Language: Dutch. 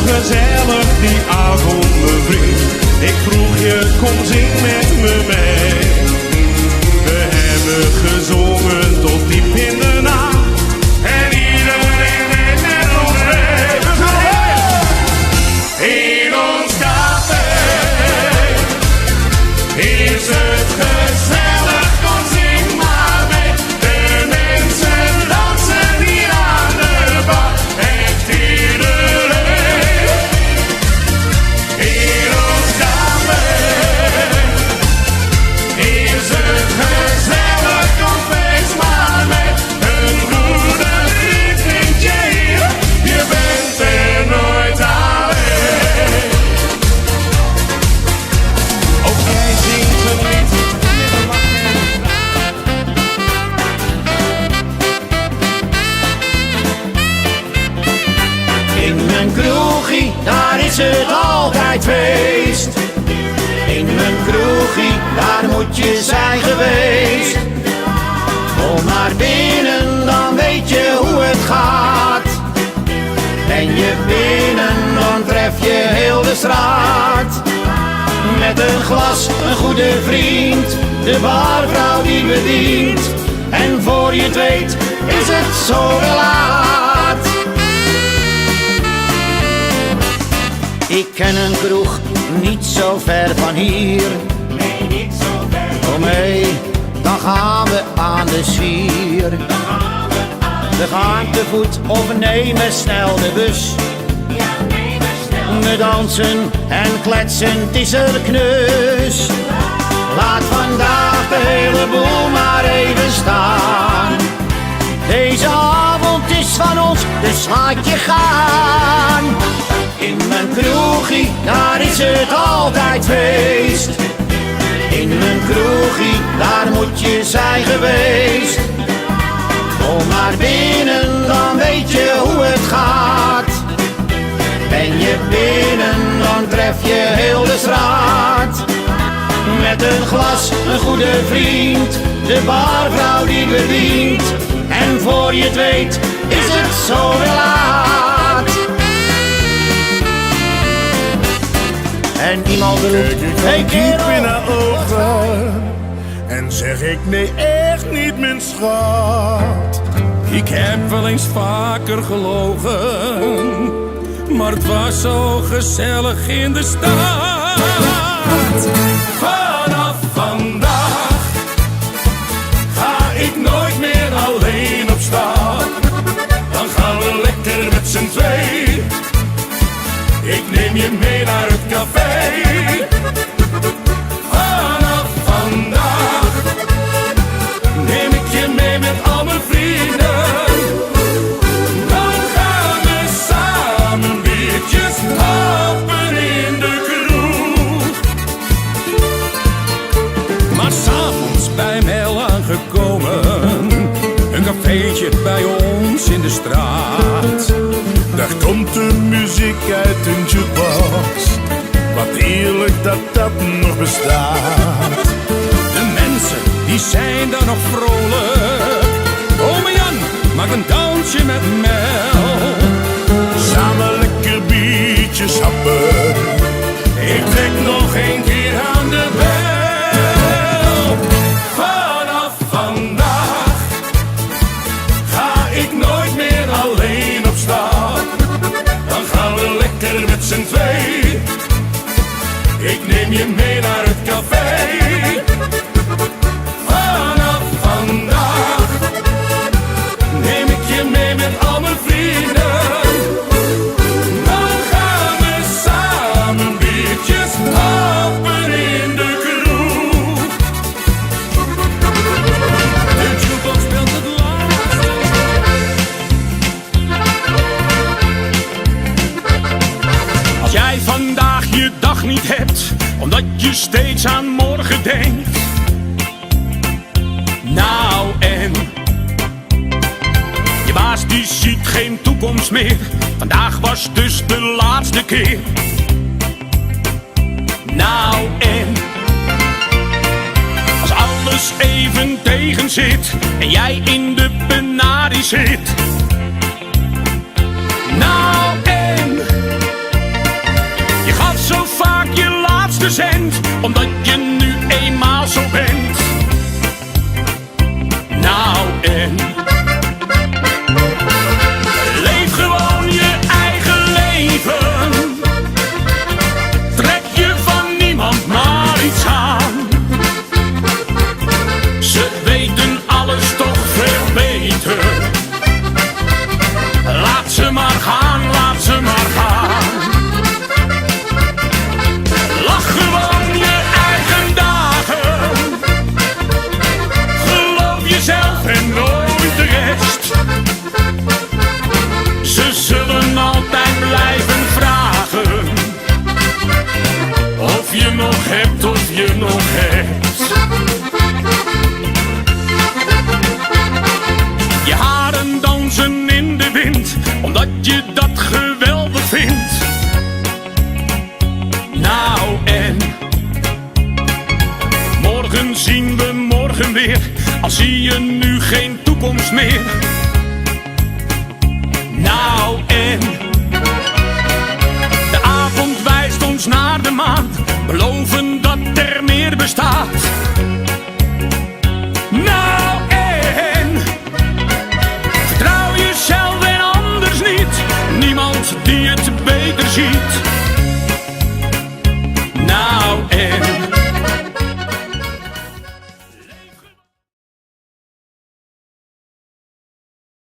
gezellig die avond, mijn vriend. Ik vroeg je, kom zing met me mee. We hebben gezongen tot diep in de nacht. En iedereen deed met ons mee. We gaan in ons café. Is het gezellig, kom zing maar mee. De mensen dansen hier aan de bar. Echt iedereen. In ons café. Is het gezellig, kom feest maar mee. Een goede vriend vind je hier. Je bent er nooit alleen. Ook jij zingt een lied. In mijn kroegie, daar is het altijd feest. In mijn kroegie, daar moet je zijn geweest. Kom maar binnen, dan weet je hoe het gaat. Ben je binnen, dan tref je heel de straat. Met een glas, een goede vriend, de barvrouw die bedient. En voor je het weet, is het zo weer laat. Ik ken een kroeg niet zo ver van hier. Nee, niet zo ver. Kom mee, dan gaan we aan de zwier. We gaan te voet of nemen snel de bus. We dansen en kletsen, het is er knus. Laat vandaag de hele boel maar even staan. Deze avond is van ons, dus laat je gaan. In mijn kroegie, daar is het altijd feest. In mijn kroegie, daar moet je zijn geweest. Kom maar binnen, dan weet je hoe het gaat. Ben je binnen, dan tref je heel de straat. Met een glas, een goede vriend, de barvrouw die bedient. En voor je het weet, is het zo weer laat. En iemand roept, hey Diep in kerel, haar ogen en zeg ik nee, echt niet, mijn schat. Ik heb wel eens vaker gelogen, maar het was zo gezellig in de stad. Vanaf vandaag ga ik nooit meer alleen op stap. Dan gaan we lekker met z'n twee. Ik neem je mee naar het café. Vanaf vandaag neem ik je mee met al mijn vrienden. Dan gaan we samen biertjes happen in de kroeg. Maar s'avonds bij mij aangekomen, een cafeetje bij ons in de straat. Daar komt de muziek uit een jukebox. Wat eerlijk dat dat nog bestaat. De mensen die zijn daar nog vrolijk. Ome Jan, maak een dansje met Mel. Samen lekker biertjes happen. Ik trek nog een keer aan de bel. Vanaf vandaag ga ik nooit meer alleen op stap. Dan gaan we lekker met z'n twee. Ik neem je mee naar het café. Vanaf vandaag neem ik je mee met al mijn vrienden. Dan gaan we samen biertjes happen in de kroeg. De jukebox speelt het laatste. Als jij vandaag je dag niet hebt, omdat je steeds aan morgen denkt. Nou en je baas die ziet geen toekomst meer. Vandaag was dus de laatste keer. Nou en als alles even tegen zit en jij in de penarie zit. Nou en ze zendt, omdat je nu eenmaal zo bent. Nou en leef gewoon je eigen leven. Trek je van niemand maar iets aan. Ze weten alles toch veel beter. Laat ze maar gaan, laat ze maar gaan. Lach gewoon je eigen dagen. Geloof jezelf en nooit de rest. Ze zullen altijd blijven vragen of je nog hebt, of je nog hebt. Je haren dansen in de wind, omdat je dat geweldig vindt. Nou en morgen zien we morgen weer, al zie je nu geen toekomst meer. Nou en de avond wijst ons naar de maan. Beloof